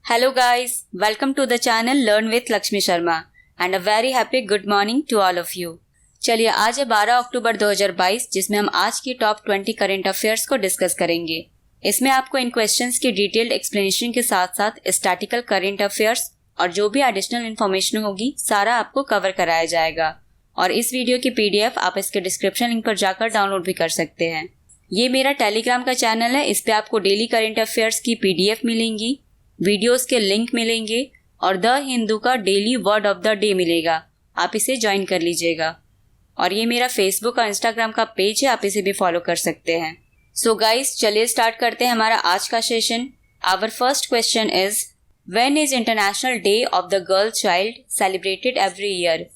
Hello guys, welcome to the channel Learn with Lakshmi Sharma and a very happy good morning to all of you. चलिए आज है 12 अक्टूबर 2022 जिसमें हम आज की टॉप 20 करंट अफेयर्स को डिस्कस करेंगे। इसमें आपको इन क्वेश्चंस की डिटेल्ड एक्सप्लेनेशन के साथ साथ स्टैटिकल करंट अफेयर्स और जो भी एडिशनल इन्फॉर्मेशन होगी सारा आपको कवर कराया जाएगा और इस वीडियो की PDF आप इसके डिस्क्रिप्शन लिंक पर जाकर डाउनलोड भी कर सकते हैं। ये मेरा टेलीग्राम का चैनल है, इस पे आपको डेली करंट अफेयर्स की PDF मिलेंगी, वीडियोस के लिंक मिलेंगे और द हिंदू का daily word of the day मिलेगा। आप इसे ज्वाइन कर लीजिएगा और ये मेरा फेसबुक और इंस्टाग्राम का पेज है, आप इसे भी फॉलो कर सकते हैं। सो गाइस चलिए स्टार्ट करते हैं हमारा आज का session. Our first question is when is international day of the girl child celebrated every year?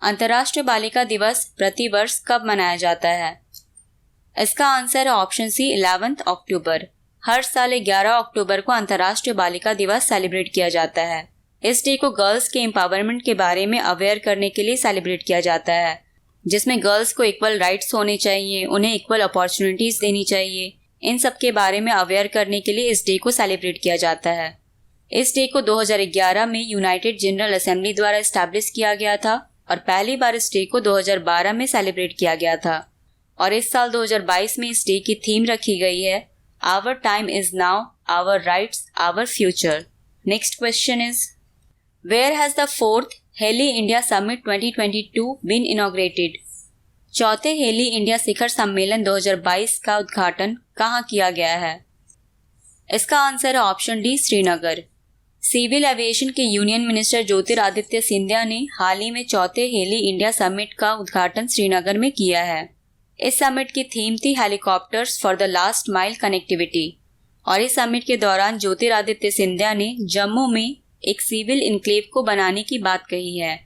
अंतर्राष्ट्रीय बालिका दिवस प्रतिवर्ष कब मनाया जाता है? इसका आंसर है ऑप्शन सी 11 अक्टूबर। हर साल 11 अक्टूबर को अंतर्राष्ट्रीय बालिका दिवस सेलिब्रेट किया जाता है। इस डे को गर्ल्स के एम्पावरमेंट के बारे में अवेयर करने के लिए सेलिब्रेट किया जाता है, जिसमें गर्ल्स को इक्वल राइट्स होने चाहिए, उन्हें इक्वल अपॉर्चुनिटीज देनी चाहिए। इन सब के बारे में अवेयर करने के लिए इस डे को सेलिब्रेट किया जाता है। इस डे को 2011 में यूनाइटेड जनरल असेंबली द्वारा एस्टैब्लिश किया गया था और पहली बार इस डे को 2012 में सेलिब्रेट किया गया था और इस साल 2022 में इस डे की थीम रखी गई है Our time is now, our rights, our future. Next question is, where has the 4th Heli India Summit 2022 been inaugurated? चौथे हेली इंडिया शिखर सम्मेलन 2022 का उद्घाटन कहाँ किया गया है? इसका आंसर है option D Srinagar. Civil aviation के यूनियन मिनिस्टर ज्योतिरादित्य सिंधिया ने हाल ही में चौथे हेली इंडिया समिट का उद्घाटन श्रीनगर में किया है। इस समिट की थीम थी helicopters for the last mile connectivity और इस समिट के दौरान ज्योतिरादित्य सिंधिया ने जम्मू में एक सिविल इनक्लेव को बनाने की बात कही है।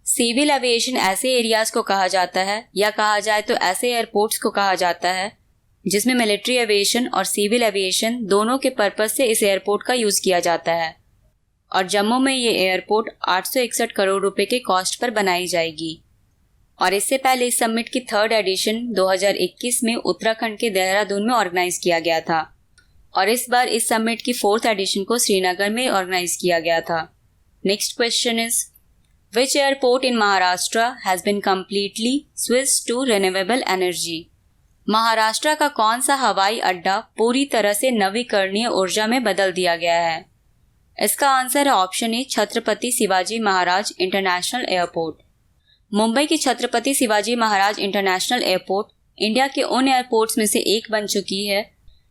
सिविल एविएशन ऐसे एरियाज को कहा जाता है या कहा जाए तो ऐसे एयरपोर्ट्स को कहा जाता है जिसमें मिलिट्री एविएशन और सिविल एविएशन दोनों के पर्पज से इस एयरपोर्ट का यूज किया जाता है और जम्मू में ये एयरपोर्ट 861 करोड़ रुपए के कॉस्ट पर बनाई जाएगी। और इससे पहले इस समिट की थर्ड एडिशन 2021 में उत्तराखंड के देहरादून में ऑर्गेनाइज किया गया था और इस बार इस समिट की फोर्थ एडिशन को श्रीनगर में ऑर्गेनाइज किया गया था। Next question is which airport in Maharashtra has been completely switch to renewable energy? Maharashtra का कौन सा हवाई अड्डा पूरी तरह से नवीकरणीय ऊर्जा में बदल दिया गया है? इसका आंसर है option A Chhatrapati Shivaji Maharaj international airport. Mumbai की Chhatrapati Shivaji Maharaj international airport India के उन एयरपोर्ट्स में से एक बन चुकी है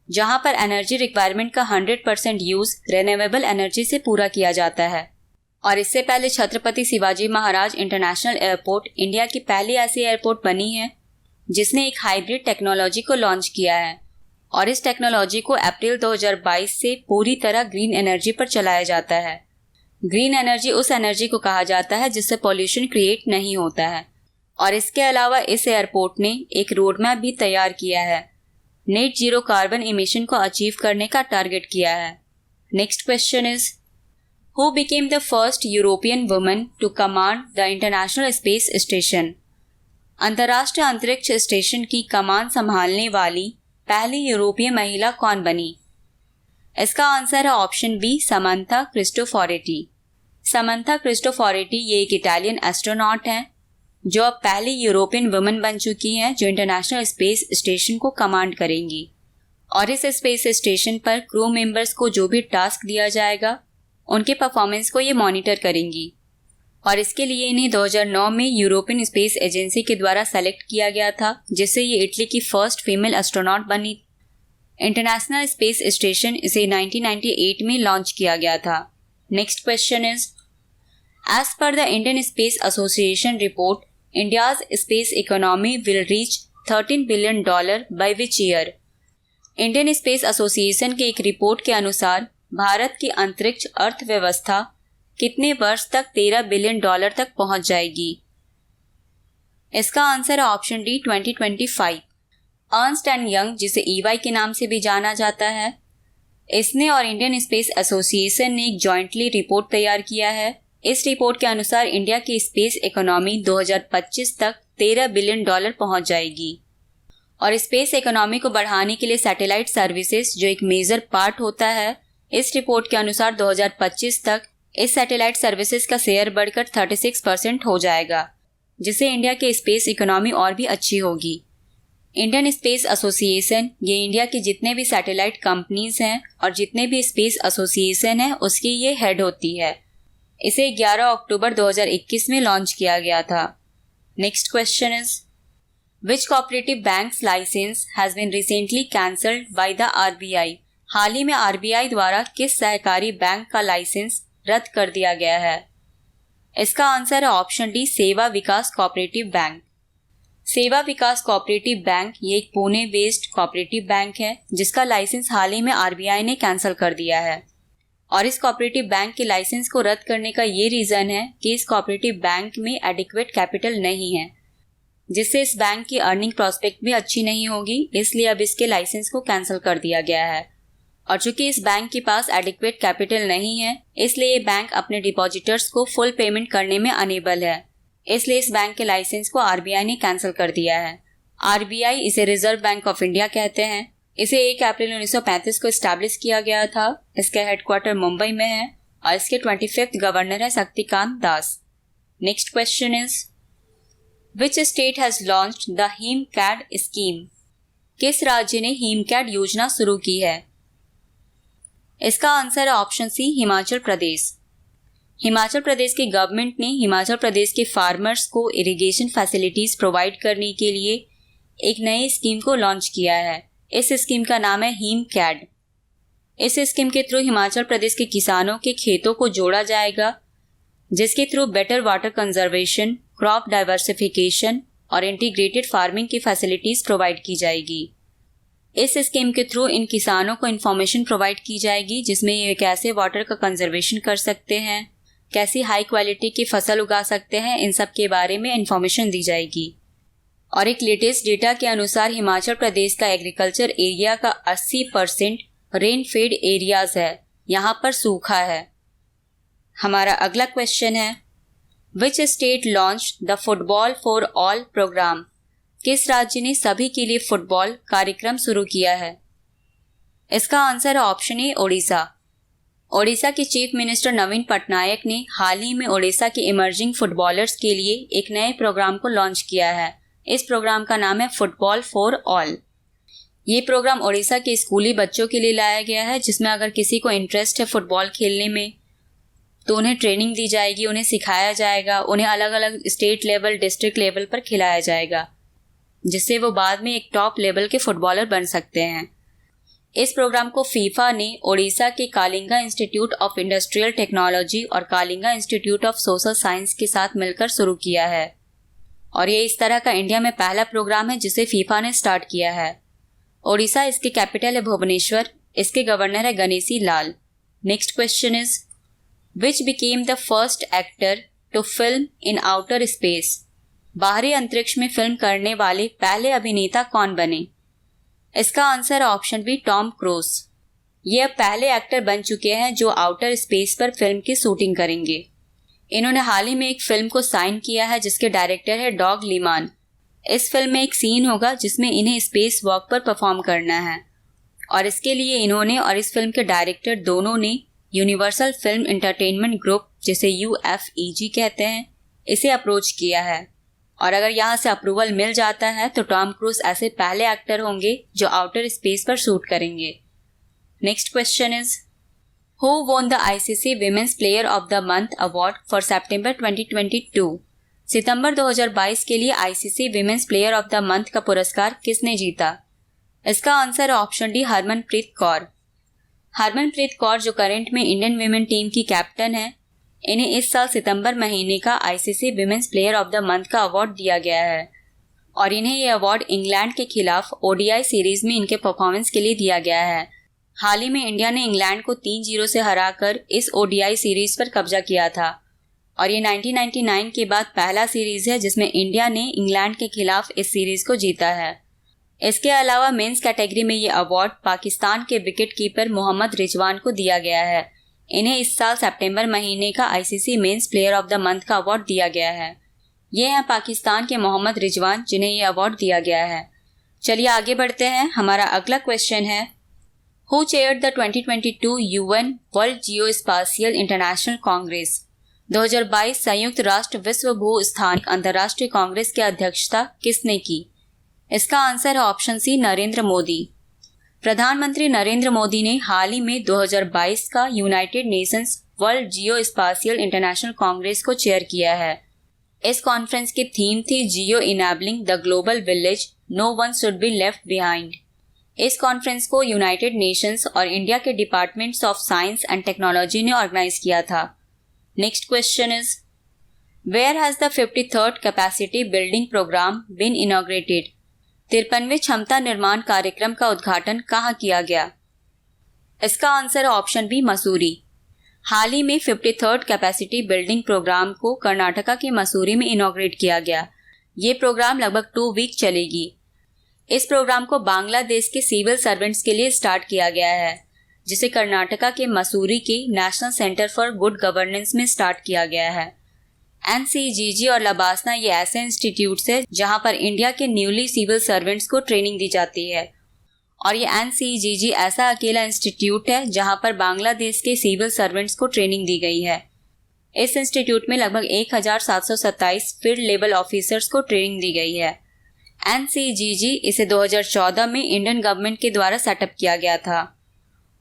जहां पर एनर्जी रिक्वायरमेंट का 100% यूज रिन्यूएबल एनर्जी से पूरा किया जाता है और इससे पहले Chhatrapati Shivaji Maharaj international airport India की पहली ऐसी एयरपोर्ट बनी है जिसने एक हाइब्रिड टेक्नोलॉजी को लॉन्च किया है और इस टेक्नोलॉजी को अप्रैल 2022 से पूरी तरह ग्रीन एनर्जी पर चलाया जाता है। ग्रीन एनर्जी उस एनर्जी को कहा जाता है जिससे पॉल्यूशन क्रिएट नहीं होता है और इसके अलावा इस एयरपोर्ट ने एक रोड मैप भी तैयार किया है, नेट जीरो कार्बन इमिशन को अचीव करने का टारगेट किया है। Next question is who became the first European woman to command the international space station? अंतर्राष्ट्रीय अंतरिक्ष स्टेशन की कमान संभालने वाली पहली यूरोपीय महिला कौन बनी? इसका आंसर है option B Samantha Cristoforetti. Samantha Cristoforetti ये एक इटालियन एस्ट्रोनॉट हैं जो अब पहली यूरोपियन वुमन बन चुकी हैं जो इंटरनेशनल स्पेस स्टेशन को कमांड करेंगी और इस स्पेस स्टेशन पर क्रू मेंबर्स को जो भी टास्क दिया जाएगा उनके परफॉर्मेंस को ये मॉनिटर करेंगी और इसके लिए इन्हें 2009 में यूरोपियन स्पेस एजेंसी के द्वारा सेलेक्ट किया गया था जिससे ये इटली की फर्स्ट फीमेल एस्ट्रोनॉट बनी। इंटरनेशनल स्पेस स्टेशन इसे 1998 में लॉन्च किया गया था। Next question is as per the Indian space association report India's space economy will reach $13 billion by which year? Indian space association के एक रिपोर्ट के अनुसार भारत की अंतरिक्ष अर्थव्यवस्था कितने वर्ष तक $13 बिलियन तक पहुंच जाएगी? इसका आंसर है option D 2025। Ernst and young जिसे EY के नाम से भी जाना जाता है, इसने और इंडियन स्पेस एसोसिएशन ने एक जॉइंटली रिपोर्ट तैयार किया है। इस रिपोर्ट के अनुसार इंडिया की स्पेस इकोनॉमी 2025 तक $13 बिलियन पहुंच जाएगी और स्पेस इकोनॉमी को बढ़ाने के लिए सैटेलाइट सर्विसेज जो एक मेजर पार्ट होता है इस रिपोर्ट के अनुसार 2025 तक इस सैटेलाइट सर्विसेज का शेयर बढ़कर 36% हो जाएगा, जिससे इंडिया की स्पेस इकोनॉमी और भी अच्छी होगी। इंडियन स्पेस एसोसिएशन ये इंडिया के जितने भी सैटेलाइट कंपनीज हैं और जितने भी स्पेस एसोसिएशन हैं उसकी ये हेड होती है। इसे 11 अक्टूबर 2021 में लॉन्च किया गया था। Next question is which cooperative banks license has been recently cancelled by the RBI. हाल ही में आरबीआई द्वारा किस सहकारी बैंक का लाइसेंस रद्द कर दिया गया है? इसका आंसर है ऑप्शन डी, सेवा विकास कोऑपरेटिव बैंक। सेवा विकास कोऑपरेटिव बैंक ये एक पुणे बेस्ड कोऑपरेटिव बैंक है जिसका लाइसेंस हाल ही में आरबीआई ने कैंसिल कर दिया है। और इस कोऑपरेटिव बैंक के लाइसेंस को रद्द करने का ये रीज़न है कि इस कोऑपरेटिव बैंक में एडिक्वेट कैपिटल नहीं है, जिससे इस बैंक की अर्निंग प्रॉस्पेक्ट भी अच्छी नहीं होगी, इसलिए अब इसके लाइसेंस को कैंसिल कर दिया गया है। और चूंकि इस बैंक के पास एडिक्वेट कैपिटल नहीं है, इसलिए ये बैंक अपने डिपॉजिटर्स को फुल पेमेंट करने में अनेबल है, इसलिए इस बैंक के लाइसेंस को आरबीआई ने कैंसिल कर दिया है। आरबीआई इसे रिजर्व बैंक ऑफ इंडिया कहते हैं। इसे 1 अप्रैल 1935 को इस्टेब्लिश किया गया था। इसका हेडक्वार्टर मुंबई में है और इसके 25th गवर्नर है Shaktikanta Das. Next question is which state has launched the Him care scheme. किस राज्य ने हीम कैड योजना शुरू की है? इसका आंसर है ऑप्शन सी, हिमाचल प्रदेश। हिमाचल प्रदेश की गवर्नमेंट ने हिमाचल प्रदेश के फार्मर्स को इरिगेशन फैसिलिटीज़ प्रोवाइड करने के लिए एक नई स्कीम को लॉन्च किया है। इस स्कीम का नाम है हीम कैड। इस स्कीम के थ्रू हिमाचल प्रदेश के किसानों के खेतों को जोड़ा जाएगा, जिसके through better water conservation, crop diversification और इंटीग्रेटेड फार्मिंग की फैसिलिटीज़ प्रोवाइड की जाएगी। इस स्कीम के थ्रू इन किसानों को इन्फॉर्मेशन प्रोवाइड की जाएगी जिसमें ये कैसे वाटर का कंजर्वेशन कर सकते हैं, कैसी हाई क्वालिटी की फसल उगा सकते हैं, इन सब के बारे में इंफॉर्मेशन दी जाएगी। और एक लेटेस्ट डेटा के अनुसार हिमाचल प्रदेश का एग्रीकल्चर एरिया का 80% रेन फेड एरियाज है, यहाँ पर सूखा है। हमारा अगला क्वेश्चन है which state launch the football for all programme. किस राज्य ने सभी के लिए फुटबॉल कार्यक्रम शुरू किया है? इसका आंसर है ऑप्शन ए, ओडिशा। ओडिशा के चीफ मिनिस्टर नवीन पटनायक ने हाल ही में ओडिशा के इमर्जिंग फुटबॉलर्स के लिए एक नए प्रोग्राम को लॉन्च किया है। इस प्रोग्राम का नाम है फुटबॉल फॉर ऑल। ये प्रोग्राम ओडिशा के स्कूली बच्चों के लिए लाया गया है, जिसमें अगर किसी को इंटरेस्ट है फुटबॉल खेलने में तो उन्हें ट्रेनिंग दी जाएगी, उन्हें सिखाया जाएगा, उन्हें अलग अलग स्टेट लेवल, डिस्ट्रिक्ट लेवल पर खिलाया जाएगा, जिससे वो बाद में एक टॉप लेवल के फुटबॉलर बन सकते हैं। इस प्रोग्राम को फीफा ने ओडिशा के Kalinga institute of industrial technology और Kalinga institute of social science के साथ मिलकर शुरू किया है और ये इस तरह का इंडिया में पहला प्रोग्राम है जिसे फीफा ने स्टार्ट किया है। ओडिशा इसकी कैपिटल है भुवनेश्वर, इसके गवर्नर है Ganeshi Lal. Next question is which became the first actor to film in outer space. बाहरी अंतरिक्ष में फिल्म करने वाले पहले अभिनेता कौन बने? इसका आंसर है ऑप्शन बी, टॉम क्रूज। ये अब पहले एक्टर बन चुके हैं जो आउटर स्पेस पर फिल्म की शूटिंग करेंगे। इन्होंने हाल ही में एक फिल्म को साइन किया है जिसके डायरेक्टर है डॉग लिमान। इस फिल्म में एक सीन होगा जिसमें इन्हें स्पेस वॉक पर परफॉर्म करना है और इसके लिए इन्होंने और इस फिल्म के डायरेक्टर दोनों ने यूनिवर्सल फिल्म एंटरटेनमेंट ग्रुप, जिसे UFEG कहते हैं, इसे अप्रोच किया है। और अगर यहाँ से अप्रूवल मिल जाता है तो टॉम क्रूज ऐसे पहले एक्टर होंगे जो आउटर स्पेस पर शूट करेंगे। Next question is who won the ICC women's player of the month award for September 2022। सितंबर 2022 के लिए ICC women's player of the month का पुरस्कार किसने जीता? इसका आंसर है ऑप्शन डी, हरमनप्रीत कौर। हरमनप्रीत कौर जो करंट में इंडियन विमेन टीम की कैप्टन है, इन्हें इस साल सितंबर महीने का ICC women's player of the month का अवार्ड दिया गया है और इन्हें यह अवार्ड इंग्लैंड के खिलाफ ODI सीरीज में इनके परफॉर्मेंस के लिए दिया गया है। हाल ही में इंडिया ने इंग्लैंड को 3-0 से हराकर इस ODI सीरीज पर कब्जा किया था और ये 1999 के बाद पहला सीरीज है जिसमें इंडिया ने इंग्लैंड के खिलाफ इस सीरीज को जीता है। इसके अलावा मेंस कैटेगरी में ये अवार्ड पाकिस्तान के विकेट कीपर मोहम्मद रिजवान को दिया गया है। इन्हें इस साल सितंबर महीने का ICC men's player of the month का अवार्ड दिया गया है। ये हैं पाकिस्तान के मोहम्मद रिजवान जिन्हें ये अवार्ड दिया गया है। चलिए आगे बढ़ते हैं। हमारा अगला क्वेश्चन है Who chaired the 2022 UN World Geospatial International Congress? 2022 संयुक्त राष्ट्र विश्व भू स्थानिक अंतर्राष्ट्रीय कांग्रेस की अध्यक्षता किसने की? इसका आंसर है ऑप्शन सी, नरेंद्र मोदी। प्रधानमंत्री नरेंद्र मोदी ने हाल ही में 2022 का United Nations World geospatial international congress को चेयर किया है। इस कॉन्फ्रेंस की थीम थी geo enabling the global village, no one should be left behind. इस कॉन्फ्रेंस को यूनाइटेड नेशंस और इंडिया के departments of science and technology ने ऑर्गेनाइज किया था। Next question is, where has the 53rd capacity building programme been inaugurated? 53वें क्षमता निर्माण कार्यक्रम का उद्घाटन कहाँ किया गया? इसका आंसर है ऑप्शन बी, मसूरी। हाल ही में 53rd कैपेसिटी बिल्डिंग प्रोग्राम को कर्नाटका के मसूरी में इनॉग्रेट किया गया। ये प्रोग्राम लगभग 2 वीक चलेगी। इस प्रोग्राम को बांग्लादेश के सिविल सर्वेंट्स के लिए स्टार्ट किया गया है, जिसे कर्नाटका के मसूरी के national centre for good governance में स्टार्ट किया गया है। एनसीजीजी और लबासना ये ऐसे इंस्टीट्यूट्स हैं जहां पर इंडिया के न्यूली सिविल सर्वेंट्स को ट्रेनिंग दी जाती है, और ये एनसीजीजी ऐसा अकेला इंस्टीट्यूट है जहां पर बांग्लादेश के सिविल सर्वेंट्स को ट्रेनिंग दी गई है। इस इंस्टीट्यूट में लगभग 1727 फील्ड लेवल ऑफिसर्स को ट्रेनिंग दी गई है। एनसीजीजी इसे 2014 में इंडियन गवर्नमेंट के द्वारा सेटअप किया गया था,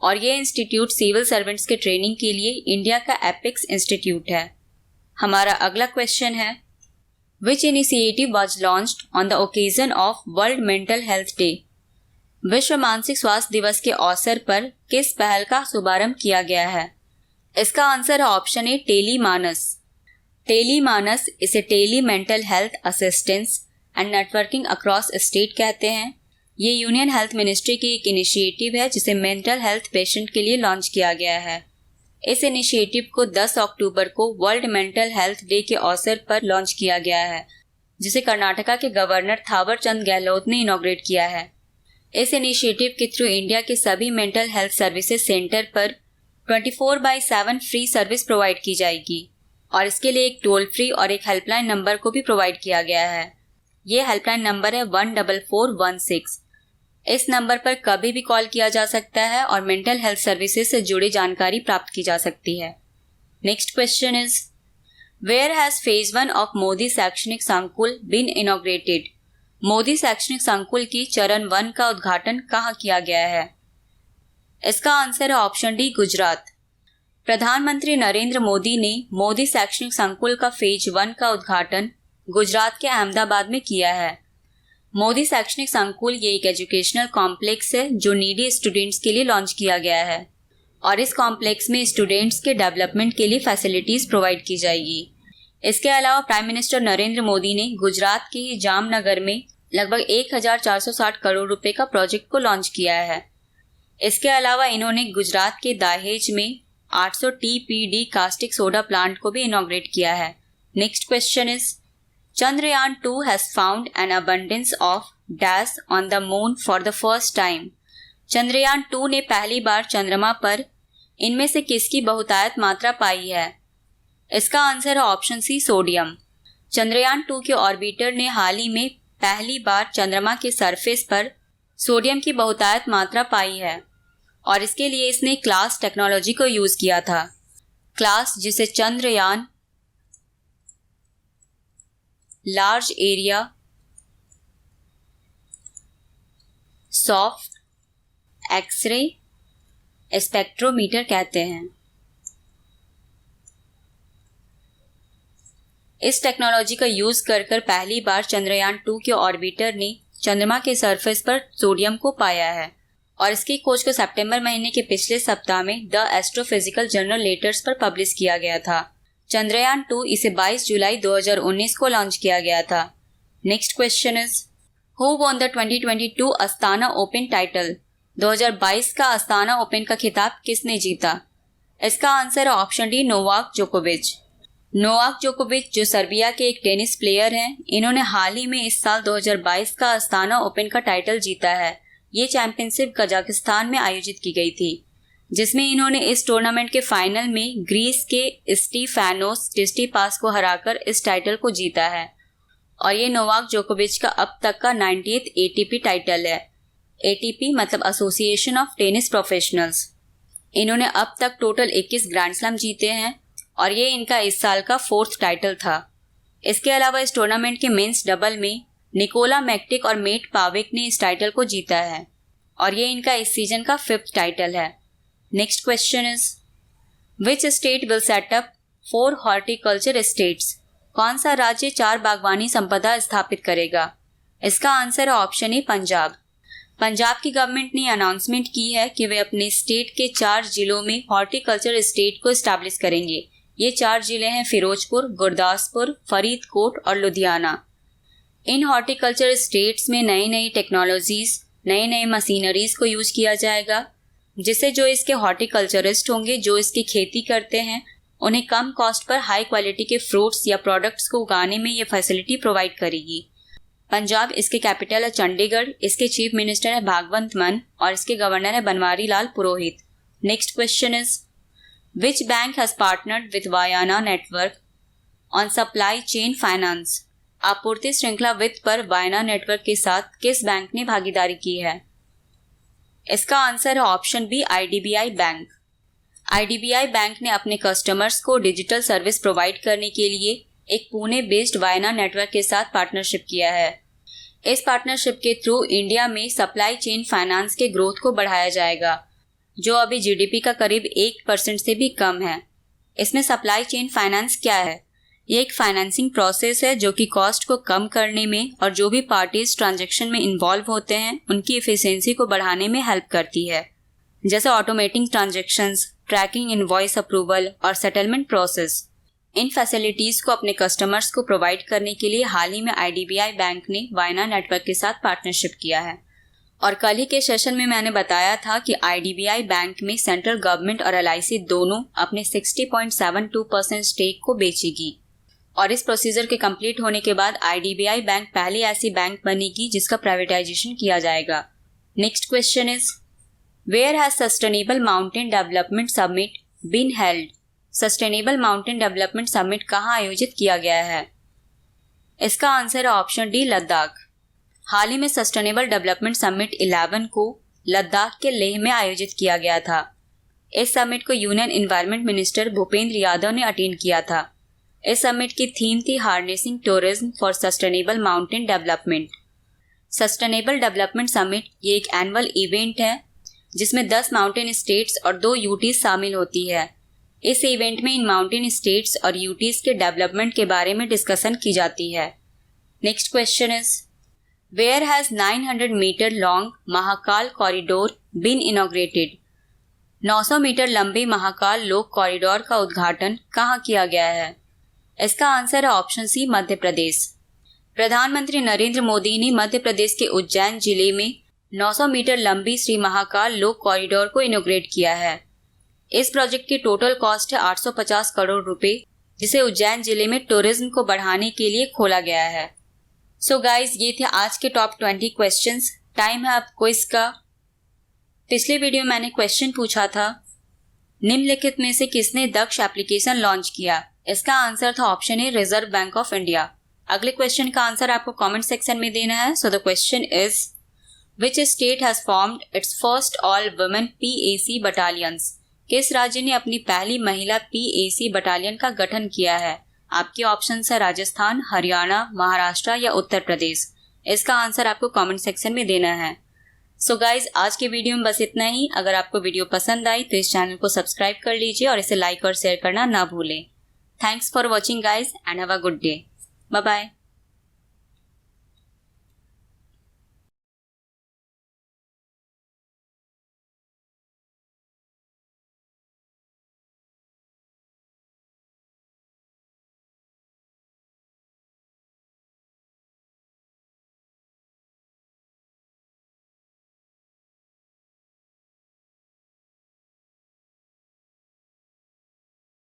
और ये इंस्टीट्यूट सिविल सर्वेंट्स के ट्रेनिंग के लिए इंडिया का एपिक्स इंस्टीट्यूट है। हमारा अगला क्वेश्चन है, which initiative was launched on the occasion of world mental health day? विश्व मानसिक स्वास्थ्य दिवस के अवसर पर किस पहल का शुभारंभ किया गया है? इसका आंसर है ऑप्शन ए, टेलीमानस। टेलीमानस इसे tele mental health assistance and networking across state कहते हैं। ये यूनियन हेल्थ मिनिस्ट्री की एक इनिशिएटिव है जिसे मेंटल हेल्थ पेशेंट के लिए लॉन्च किया गया है। इस इनिशिएटिव को 10 अक्टूबर को वर्ल्ड मेंटल हेल्थ डे के अवसर पर लॉन्च किया गया है, जिसे कर्नाटका के गवर्नर थावर चंद गहलोत ने इनॉग्रेट किया है। इस इनिशिएटिव के थ्रू इंडिया के सभी मेंटल हेल्थ सर्विसेज सेंटर पर 24/7 फ्री सर्विस प्रोवाइड की जाएगी, और इसके लिए एक टोल फ्री और एक हेल्पलाइन नंबर को भी प्रोवाइड किया गया है। ये हेल्पलाइन नंबर है 14416। इस नंबर पर कभी भी कॉल किया जा सकता है और मेंटल हेल्थ सर्विसेज से जुड़ी जानकारी प्राप्त की जा सकती है। Next question is, where has phase 1 of Modi Shaikshanik Sankul been inaugurated? Modi Shaikshanik संकुल की चरण 1 का उद्घाटन कहाँ किया गया है? इसका आंसर है ऑप्शन डी, गुजरात। प्रधानमंत्री नरेंद्र मोदी ने मोदी शैक्षणिक संकुल का फेज 1 का उद्घाटन गुजरात के अहमदाबाद में किया है। मोदी शैक्षणिक संकुल ये एक एजुकेशनल कॉम्प्लेक्स है जो नीडी स्टूडेंट्स के लिए लॉन्च किया गया है, और इस कॉम्प्लेक्स में स्टूडेंट्स के डेवलपमेंट के लिए फैसिलिटीज प्रोवाइड की जाएगी। इसके अलावा प्राइम मिनिस्टर नरेंद्र मोदी ने गुजरात के ही जामनगर में लगभग 1460 करोड़ रुपए का प्रोजेक्ट को लॉन्च किया है। इसके अलावा इन्होंने गुजरात के दाहेज में 800 TPD कास्टिक सोडा प्लांट को भी इनॉग्रेट किया है। Next question is, Chandrayaan 2 has found an abundance of dash on the moon for the first time. Chandrayaan 2 ने पहली बार चंद्रमा पर इनमें से किसकी बहुतायत मात्रा पाई है? इसका आंसर है ऑप्शन सी, सोडियम। चंद्रयान 2 के ऑर्बिटर ने हाल ही में पहली बार चंद्रमा के सरफेस पर सोडियम की बहुतायत मात्रा पाई है, और इसके लिए इसने क्लास टेक्नोलॉजी को यूज किया था। क्लास जिसे Chandrayaan large area soft X ray spectrometer कहते हैं। इस टेक्नोलॉजी का यूज कर पहली बार चंद्रयान 2 के ऑर्बिटर ने चंद्रमा के सरफेस पर सोडियम को पाया है, और इसकी खोज को सितंबर महीने के पिछले सप्ताह में द एस्ट्रोफिजिकल जर्नल लेटर्स पर पब्लिश किया गया था। चंद्रयान 2 इसे 22 जुलाई 2019 को लॉन्च किया गया था। Next question is, who won the 2022 Astana open title? 2022 का अस्ताना ओपन का खिताब किसने जीता? इसका आंसर है ऑप्शन डी, नोवाक जोकोविच। नोवाक जोकोविच जो सर्बिया के एक टेनिस प्लेयर हैं, इन्होंने हाल ही में इस साल 2022 का अस्ताना ओपन का टाइटल जीता है। ये चैंपियनशिप कजाकिस्तान में आयोजित की गई थी, जिसमें इन्होंने इस टूर्नामेंट के फाइनल में ग्रीस के स्टीफानोस टिस्टिपास को हराकर इस टाइटल को जीता है, और ये नोवाक जोकोविच का अब तक का 90th ATP टाइटल है। ATP मतलब एसोसिएशन ऑफ टेनिस प्रोफेशनल्स। इन्होंने अब तक टोटल 21 ग्रैंड स्लैम जीते हैं और ये इनका इस साल का 4th टाइटल था। इसके अलावा इस टूर्नामेंट के मेंस डबल में निकोला मैक्टिक और मेट पाविक ने इस टाइटल को जीता है और ये इनका इस सीजन का 5th टाइटल है। Next question is which state will set up 4 horticulture estates? कौन सा राज्य 4 बागवानी संपदा स्थापित करेगा? इसका आंसर है ऑप्शन ए पंजाब। पंजाब की गवर्नमेंट ने अनाउंसमेंट की है कि वे अपने स्टेट के 4 जिलों में हॉर्टिकल्चर एस्टेट को एस्टैब्लिश करेंगे। ये 4 जिले हैं फिरोजपुर, गुरदासपुर, फरीदकोट और लुधियाना। इन हॉर्टिकल्चर एस्टेट्स में नई नई टेक्नोलॉजीज, नई नई मशीनरीज को यूज किया जाएगा, जिससे जो इसके हॉर्टिकल्चरिस्ट होंगे, जो इसकी खेती करते हैं, उन्हें कम कॉस्ट पर हाई क्वालिटी के फ्रूट्स या प्रोडक्ट्स को उगाने में ये फैसिलिटी प्रोवाइड करेगी। पंजाब, इसके कैपिटल है चंडीगढ़, इसके चीफ मिनिस्टर है भागवंत मान और इसके गवर्नर है Banwari Lal Purohit. Next question is which bank has partnered with Vayana network on supply chain finance? आपूर्ति श्रृंखला वित्त पर वायाना नेटवर्क के साथ किस बैंक ने भागीदारी की है? इसका आंसर है option B IDBI bank. IDBI bank ने अपने कस्टमर्स को डिजिटल सर्विस प्रोवाइड करने के लिए एक पुणे बेस्ड वायना नेटवर्क के साथ पार्टनरशिप किया है। इस पार्टनरशिप के थ्रू इंडिया में सप्लाई चेन फाइनेंस के ग्रोथ को बढ़ाया जाएगा, जो अभी GDP का करीब 1% से भी कम है। इसमें सप्लाई चेन फाइनेंस क्या है? ये एक फाइनेंसिंग प्रोसेस है जो कि कॉस्ट को कम करने में और जो भी पार्टीज ट्रांजैक्शन में इन्वॉल्व होते हैं उनकी एफिशिएंसी को बढ़ाने में हेल्प करती है, जैसे automating transactions, tracking invoice approval और सेटलमेंट प्रोसेस। इन फैसिलिटीज़ को अपने कस्टमर्स को प्रोवाइड करने के लिए हाल ही में IDBI बैंक ने वायना नेटवर्क के साथ पार्टनरशिप किया है। और कल ही के सेशन में मैंने बताया था कि IDBI बैंक में सेंट्रल गवर्नमेंट और LIC दोनों अपने 60.72% स्टेक को बेचेगी और इस प्रोसीजर के कंप्लीट होने के बाद IDBI बैंक पहली ऐसी बैंक बनेगी जिसका प्राइवेटाइजेशन किया जाएगा। Next question is where has sustainable mountain development summit been held? Sustainable mountain development summit कहाँ आयोजित किया गया है? इसका आंसर है ऑप्शन डी लद्दाख। हाल ही में सस्टेनेबल डेवलपमेंट समिट 11 को लद्दाख के लेह में आयोजित किया गया था। इस समिट को union environment minister Bhupendra Yadav ने अटेंड किया था। इस समिट की थीम थी harnessing tourism for sustainable mountain development. Sustainable development summit ये एक एनुअल इवेंट है जिसमें 10 माउंटेन स्टेट्स और 2 यूटीज शामिल होती है। इस इवेंट में इन माउंटेन स्टेट्स और यूटीज के डेवलपमेंट के बारे में डिस्कशन की जाती है। Next question is where has 900 metre long Mahakal corridor been inaugurated? 900 metre लंबे महाकाल लोक कॉरिडोर का उद्घाटन कहाँ किया गया है? इसका आंसर है ऑप्शन सी मध्य प्रदेश। प्रधानमंत्री नरेंद्र मोदी ने मध्य प्रदेश के उज्जैन जिले में 900 मीटर लंबी श्री महाकाल लोक कॉरिडोर को इनॉग्रेट किया है। इस प्रोजेक्ट की टोटल कॉस्ट है 850 करोड़ रुपए, जिसे उज्जैन जिले में टूरिज्म को बढ़ाने के लिए खोला गया है। सो गाइज, ये थे आज के टॉप 20 क्वेश्चंस। टाइम है अब क्विज का। पिछले वीडियो में मैंने क्वेश्चन पूछा था निम्नलिखित में से किसने दक्ष एप्लीकेशन लॉन्च किया? इसका आंसर था option a reserve bank of India. अगले क्वेश्चन का आंसर आपको कमेंट सेक्शन में देना है। So the question is which state has formed it's first all women PAC battalions? किस राज्य ने अपनी पहली महिला PAC बटालियन का गठन किया है? आपके ऑप्शन है राजस्थान, हरियाणा, महाराष्ट्र या उत्तर प्रदेश। इसका आंसर आपको कमेंट सेक्शन में देना है। सो गाइज, आज के वीडियो में बस इतना ही। अगर आपको वीडियो पसंद आई तो इस चैनल को सब्सक्राइब कर लीजिए और इसे लाइक और शेयर करना ना भूलें। Thanks for watching guys and have a good day. Bye bye.